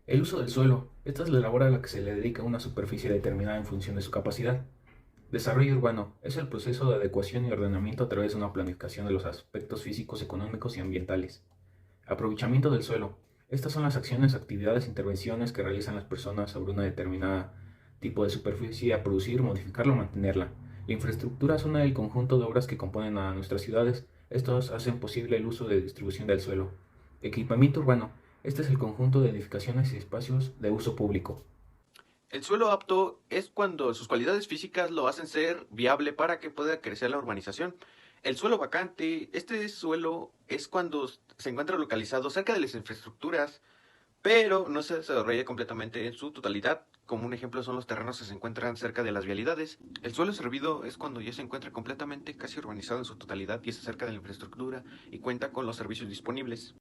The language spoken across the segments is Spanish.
El uso del suelo. Esta es la labor a la que se le dedica una superficie determinada en función de su capacidad. Desarrollo urbano. Es el proceso de adecuación y ordenamiento a través de una planificación de los aspectos físicos, económicos y ambientales. Aprovechamiento del suelo. Estas son las acciones, actividades, intervenciones que realizan las personas sobre una determinada tipo de superficie a producir, modificarla o mantenerla. La infraestructura es una del conjunto de obras que componen a nuestras ciudades. Estos hacen posible el uso de distribución del suelo. Equipamiento urbano. Este es el conjunto de edificaciones y espacios de uso público. El suelo apto es cuando sus cualidades físicas lo hacen ser viable para que pueda crecer la urbanización. El suelo vacante, este suelo es cuando se encuentra localizado cerca de las infraestructuras, pero no se desarrolla completamente en su totalidad. Como un ejemplo son los terrenos que se encuentran cerca de las vialidades. El suelo servido es cuando ya se encuentra completamente casi urbanizado en su totalidad y está cerca de la infraestructura y cuenta con los servicios disponibles.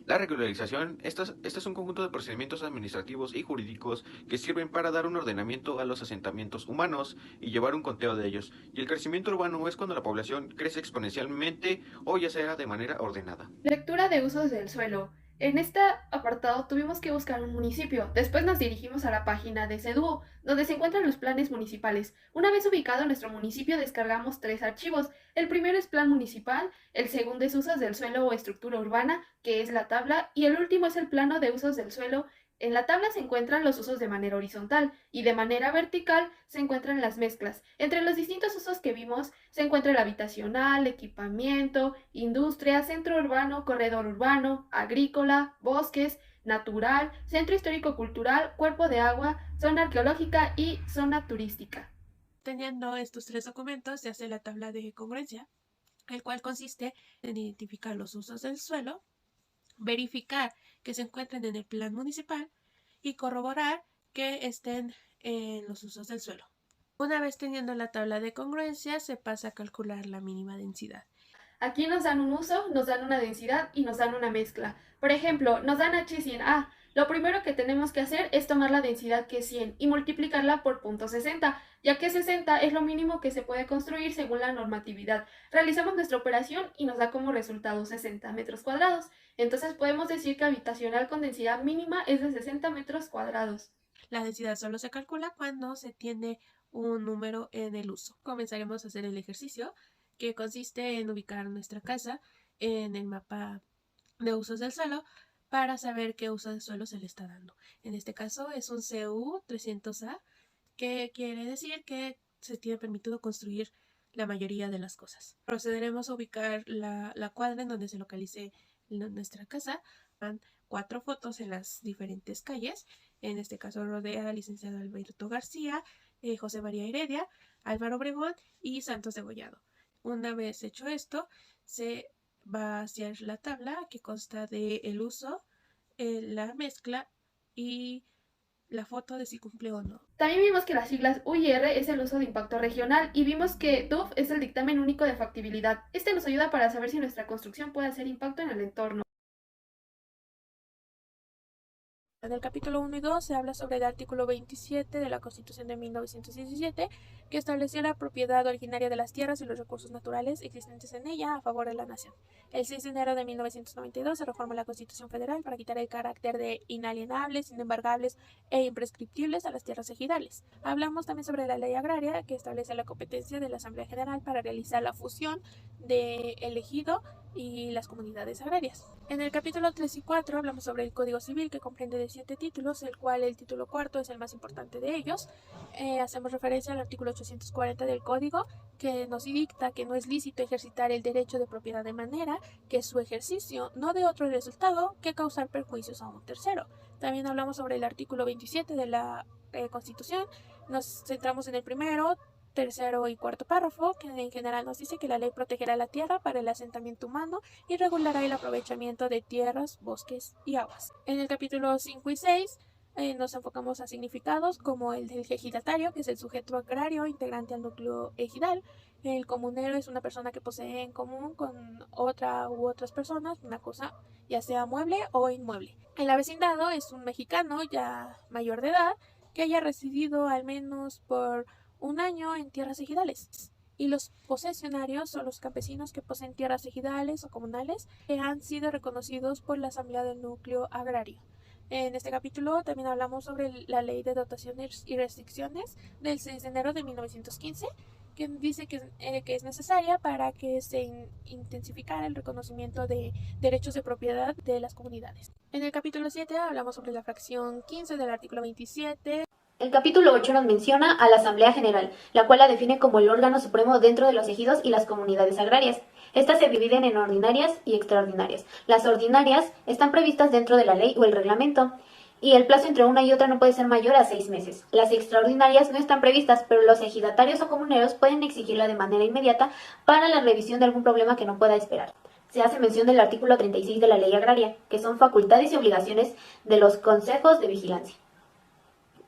La regularización, este es un conjunto de procedimientos administrativos y jurídicos que sirven para dar un ordenamiento a los asentamientos humanos y llevar un conteo de ellos. Y el crecimiento urbano es cuando la población crece exponencialmente o ya sea de manera ordenada. Lectura de usos del suelo. En este apartado tuvimos que buscar un municipio. Después nos dirigimos a la página de CEDUO, donde se encuentran los planes municipales. Una vez ubicado en nuestro municipio, descargamos tres archivos. El primero es plan municipal, el segundo es usos del suelo o estructura urbana, que es la tabla, y el último es el plano de usos del suelo. En la tabla se encuentran los usos de manera horizontal y de manera vertical se encuentran las mezclas. Entre los distintos usos que vimos se encuentra el habitacional, equipamiento, industria, centro urbano, corredor urbano, agrícola, bosques, natural, centro histórico cultural, cuerpo de agua, zona arqueológica y zona turística. Teniendo estos tres documentos, se hace la tabla de congruencia, el cual consiste en identificar los usos del suelo, verificar que se encuentren en el plan municipal y corroborar que estén en los usos del suelo. Una vez teniendo la tabla de congruencia, se pasa a calcular la mínima densidad. Aquí nos dan un uso, nos dan una densidad y nos dan una mezcla. Por ejemplo, nos dan H100A. Lo primero que tenemos que hacer es tomar la densidad que es 100 y multiplicarla por .60, ya que 60 es lo mínimo que se puede construir según la normatividad. Realizamos nuestra operación y nos da como resultado 60 metros cuadrados. Entonces podemos decir que habitacional con densidad mínima es de 60 metros cuadrados. La densidad solo se calcula cuando se tiene un número en el uso. Comenzaremos a hacer el ejercicio, que consiste en ubicar nuestra casa en el mapa de usos del suelo para saber qué uso del suelo se le está dando. En este caso es un CU 300A, que quiere decir que se tiene permitido construir la mayoría de las cosas. Procederemos a ubicar la cuadra en donde se localice nuestra casa. Van 4 fotos en las diferentes calles. En este caso rodea al licenciado Alberto García, José María Heredia, Álvaro Obregón y Santos de Gollado. Una vez hecho esto, se va a hacer la tabla que consta de el uso, la mezcla y la foto de si cumple o no. También vimos que las siglas U y R es el uso de impacto regional y vimos que DUF es el dictamen único de factibilidad. Este nos ayuda para saber si nuestra construcción puede hacer impacto en el entorno. En el capítulo 1 y 2 se habla sobre el artículo 27 de la Constitución de 1917, que estableció la propiedad originaria de las tierras y los recursos naturales existentes en ella a favor de la nación. El 6 de enero de 1992 se reformó la Constitución Federal para quitar el carácter de inalienables, inembargables e imprescriptibles a las tierras ejidales. Hablamos también sobre la ley agraria, que establece la competencia de la Asamblea General para realizar la fusión del ejido y las comunidades agrarias. En el capítulo 3 y 4 hablamos sobre el Código Civil, que comprende de 7 títulos, el cual el título cuarto es el más importante de ellos. Hacemos referencia al artículo 840 del Código, que nos dicta que no es lícito ejercitar el derecho de propiedad de manera que su ejercicio no dé otro resultado que causar perjuicios a un tercero. También hablamos sobre el artículo 27 de la Constitución. Nos centramos en el primero, tercero y cuarto párrafo, que en general nos dice que la ley protegerá la tierra para el asentamiento humano y regulará el aprovechamiento de tierras, bosques y aguas. En el capítulo 5 y 6 nos enfocamos a significados como el del ejidatario, que es el sujeto agrario integrante al núcleo ejidal. El comunero es una persona que posee en común con otra u otras personas una cosa, ya sea mueble o inmueble. El avecindado es un mexicano ya mayor de edad que haya residido al menos por un año en tierras ejidales. Y los posesionarios son los campesinos que poseen tierras ejidales o comunales que han sido reconocidos por la Asamblea del Núcleo Agrario. En este capítulo también hablamos sobre la Ley de Dotaciones y Restricciones del 6 de enero de 1915, que dice que es necesaria para que se intensificara el reconocimiento de derechos de propiedad de las comunidades. En el capítulo 7 hablamos sobre la fracción 15 del artículo 27. El capítulo 8 nos menciona a la Asamblea General, la cual la define como el órgano supremo dentro de los ejidos y las comunidades agrarias. Estas se dividen en ordinarias y extraordinarias. Las ordinarias están previstas dentro de la ley o el reglamento, y el plazo entre una y otra no puede ser mayor a 6 meses. Las extraordinarias no están previstas, pero los ejidatarios o comuneros pueden exigirla de manera inmediata para la revisión de algún problema que no pueda esperar. Se hace mención del artículo 36 de la Ley Agraria, que son facultades y obligaciones de los consejos de vigilancia.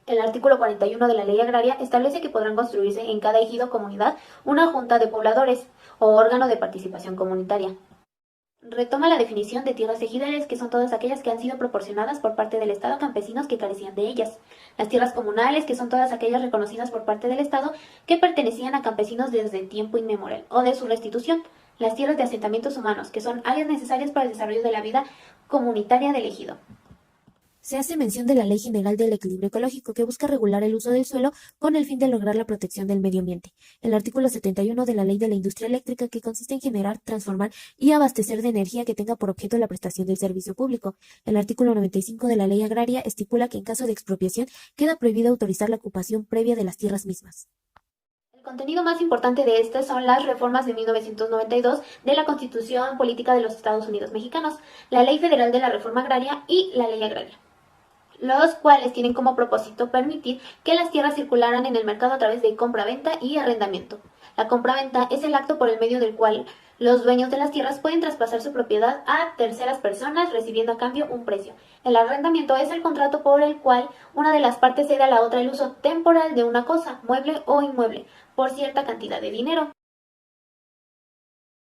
El artículo 41 de la Ley Agraria establece que podrán construirse en cada ejido o comunidad una junta de pobladores o órgano de participación comunitaria. Retoma la definición de tierras ejidales, que son todas aquellas que han sido proporcionadas por parte del Estado a campesinos que carecían de ellas. Las tierras comunales, que son todas aquellas reconocidas por parte del Estado que pertenecían a campesinos desde tiempo inmemorial o de su restitución. Las tierras de asentamientos humanos, que son áreas necesarias para el desarrollo de la vida comunitaria del ejido. Se hace mención de la Ley General del Equilibrio Ecológico, que busca regular el uso del suelo con el fin de lograr la protección del medio ambiente. El artículo 71 de la Ley de la Industria Eléctrica, que consiste en generar, transformar y abastecer de energía que tenga por objeto la prestación del servicio público. El artículo 95 de la Ley Agraria estipula que en caso de expropiación queda prohibido autorizar la ocupación previa de las tierras mismas. El contenido más importante de estas son las reformas de 1992 de la Constitución Política de los Estados Unidos Mexicanos, la Ley Federal de la Reforma Agraria y la Ley Agraria, los cuales tienen como propósito permitir que las tierras circularan en el mercado a través de compra-venta y arrendamiento. La compra-venta es el acto por el medio del cual los dueños de las tierras pueden traspasar su propiedad a terceras personas recibiendo a cambio un precio. El arrendamiento es el contrato por el cual una de las partes cede a la otra el uso temporal de una cosa, mueble o inmueble, por cierta cantidad de dinero.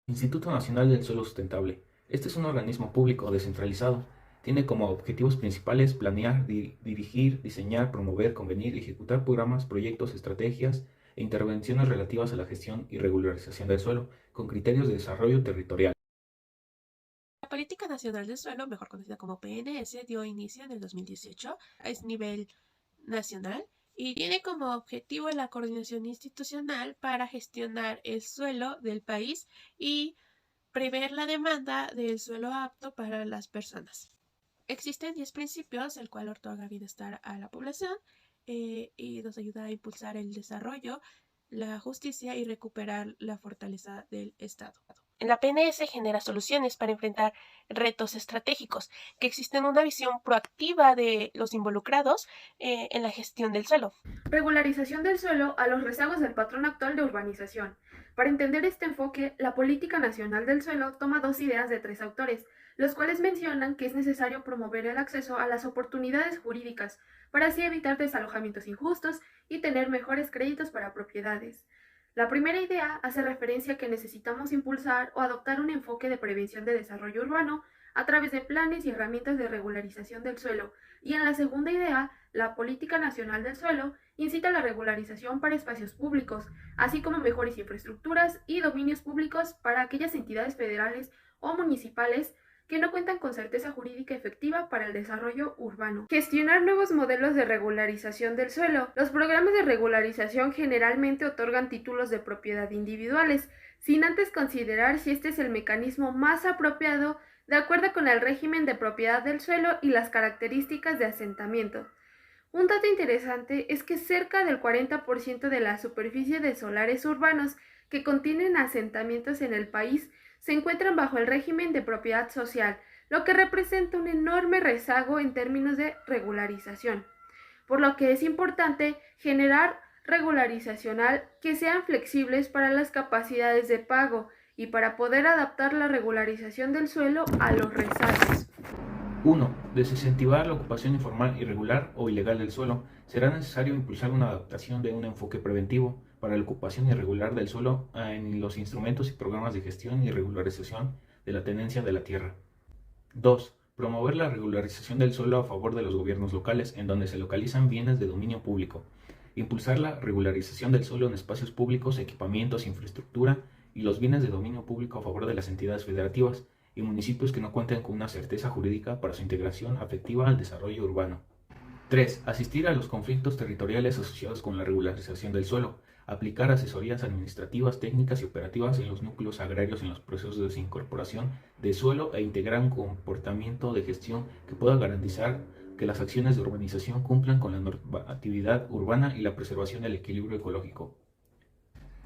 Instituto Nacional del Suelo Sustentable. Este es un organismo público descentralizado. Tiene como objetivos principales planear, dirigir, diseñar, promover, convenir y ejecutar programas, proyectos, estrategias e intervenciones relativas a la gestión y regularización del suelo, con criterios de desarrollo territorial. La Política Nacional del Suelo, mejor conocida como PNS, dio inicio en el 2018, es nivel nacional y tiene como objetivo la coordinación institucional para gestionar el suelo del país y prever la demanda del suelo apto para las personas. Existen 10 principios, el cual otorga bienestar a la población y nos ayuda a impulsar el desarrollo, la justicia y recuperar la fortaleza del Estado. La PNS genera soluciones para enfrentar retos estratégicos, que existen una visión proactiva de los involucrados en la gestión del suelo. Regularización del suelo a los rezagos del patrón actual de urbanización. Para entender este enfoque, la Política Nacional del Suelo toma dos ideas de tres autores, los cuales mencionan que es necesario promover el acceso a las oportunidades jurídicas para así evitar desalojamientos injustos y tener mejores créditos para propiedades. La primera idea hace referencia a que necesitamos impulsar o adoptar un enfoque de prevención de desarrollo urbano a través de planes y herramientas de regularización del suelo, y en la segunda idea, la Política Nacional del Suelo incita a la regularización para espacios públicos, así como mejores infraestructuras y dominios públicos para aquellas entidades federales o municipales que no cuentan con certeza jurídica efectiva para el desarrollo urbano. Gestionar nuevos modelos de regularización del suelo. Los programas de regularización generalmente otorgan títulos de propiedad individuales, sin antes considerar si este es el mecanismo más apropiado de acuerdo con el régimen de propiedad del suelo y las características de asentamiento. Un dato interesante es que cerca del 40% de la superficie de solares urbanos que contienen asentamientos en el país se encuentran bajo el régimen de propiedad social, lo que representa un enorme rezago en términos de regularización, por lo que es importante generar regularizacional que sean flexibles para las capacidades de pago y para poder adaptar la regularización del suelo a los rezagos. 1. Desincentivar la ocupación informal, irregular o ilegal del suelo. Será necesario impulsar una adaptación de un enfoque preventivo para la ocupación irregular del suelo en los instrumentos y programas de gestión y regularización de la tenencia de la tierra. 2. Promover la regularización del suelo a favor de los gobiernos locales en donde se localizan bienes de dominio público. Impulsar la regularización del suelo en espacios públicos, equipamientos, infraestructura y los bienes de dominio público a favor de las entidades federativas, y municipios que no cuenten con una certeza jurídica para su integración afectiva al desarrollo urbano. 3. Asistir a los conflictos territoriales asociados con la regularización del suelo. Aplicar asesorías administrativas, técnicas y operativas en los núcleos agrarios en los procesos de desincorporación de suelo e integrar un comportamiento de gestión que pueda garantizar que las acciones de urbanización cumplan con la normatividad urbana y la preservación del equilibrio ecológico.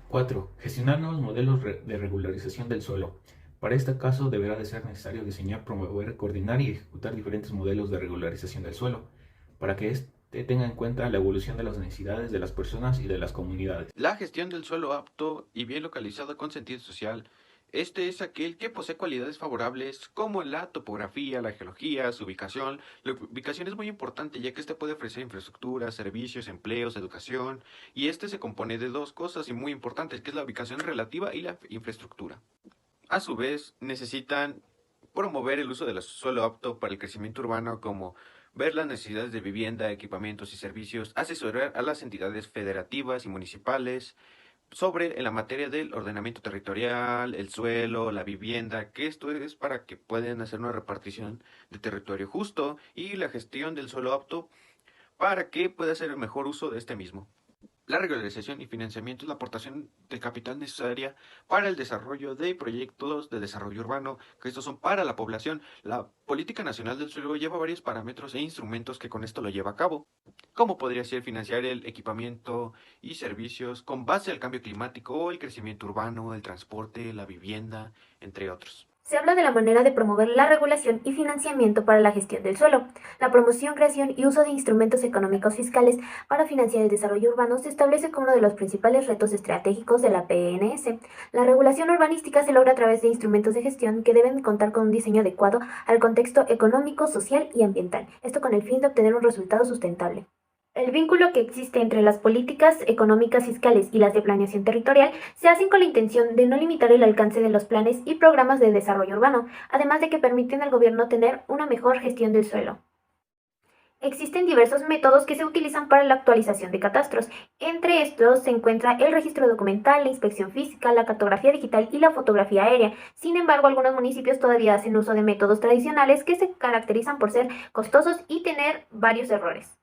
4. Gestionar nuevos modelos de regularización del suelo. Para este caso deberá de ser necesario diseñar, promover, coordinar y ejecutar diferentes modelos de regularización del suelo, para que éste tenga en cuenta la evolución de las necesidades de las personas y de las comunidades. La gestión del suelo apto y bien localizado con sentido social. Este es aquel que posee cualidades favorables como la topografía, la geología, su ubicación. La ubicación es muy importante ya que este puede ofrecer infraestructura, servicios, empleos, educación. Y este se compone de dos cosas y muy importantes, que es la ubicación relativa y la infraestructura. A su vez, necesitan promover el uso del suelo apto para el crecimiento urbano, como ver las necesidades de vivienda, equipamientos y servicios, asesorar a las entidades federativas y municipales sobre en la materia del ordenamiento territorial, el suelo, la vivienda, que esto es para que puedan hacer una repartición de territorio justo y la gestión del suelo apto para que pueda hacer el mejor uso de este mismo. La regularización y financiamiento es la aportación de capital necesaria para el desarrollo de proyectos de desarrollo urbano, que estos son para la población. La Política Nacional del Suelo lleva varios parámetros e instrumentos que con esto lo lleva a cabo, como podría ser financiar el equipamiento y servicios con base al cambio climático, el crecimiento urbano, el transporte, la vivienda, entre otros. Se habla de la manera de promover la regulación y financiamiento para la gestión del suelo. La promoción, creación y uso de instrumentos económicos fiscales para financiar el desarrollo urbano se establece como uno de los principales retos estratégicos de la PNS. La regulación urbanística se logra a través de instrumentos de gestión que deben contar con un diseño adecuado al contexto económico, social y ambiental, esto con el fin de obtener un resultado sustentable. El vínculo que existe entre las políticas económicas fiscales y las de planeación territorial se hacen con la intención de no limitar el alcance de los planes y programas de desarrollo urbano, además de que permiten al gobierno tener una mejor gestión del suelo. Existen diversos métodos que se utilizan para la actualización de catastros. Entre estos se encuentra el registro documental, la inspección física, la cartografía digital y la fotografía aérea. Sin embargo, algunos municipios todavía hacen uso de métodos tradicionales que se caracterizan por ser costosos y tener varios errores.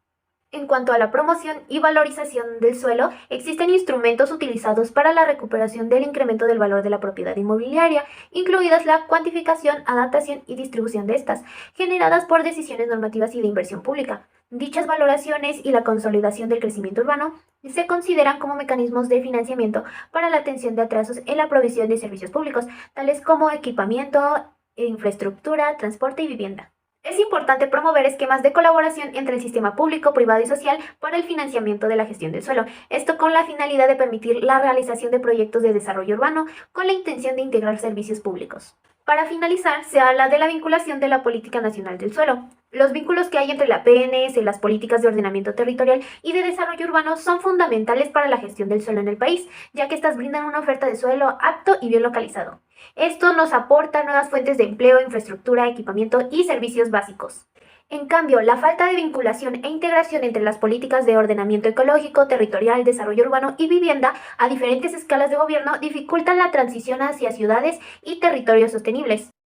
En cuanto a la promoción y valorización del suelo, existen instrumentos utilizados para la recuperación del incremento del valor de la propiedad inmobiliaria, incluidas la cuantificación, adaptación y distribución de estas, generadas por decisiones normativas y de inversión pública. Dichas valoraciones y la consolidación del crecimiento urbano se consideran como mecanismos de financiamiento para la atención de atrasos en la provisión de servicios públicos, tales como equipamiento, infraestructura, transporte y vivienda. Es importante promover esquemas de colaboración entre el sistema público, privado y social para el financiamiento de la gestión del suelo, esto con la finalidad de permitir la realización de proyectos de desarrollo urbano con la intención de integrar servicios públicos. Para finalizar, se habla de la vinculación de la Política Nacional del Suelo. Los vínculos que hay entre la PNS, las políticas de ordenamiento territorial y de desarrollo urbano son fundamentales para la gestión del suelo en el país, ya que estas brindan una oferta de suelo apto y bien localizado. Esto nos aporta nuevas fuentes de empleo, infraestructura, equipamiento y servicios básicos. En cambio, la falta de vinculación e integración entre las políticas de ordenamiento ecológico, territorial, desarrollo urbano y vivienda a diferentes escalas de gobierno dificultan la transición hacia ciudades y territorios sostenibles.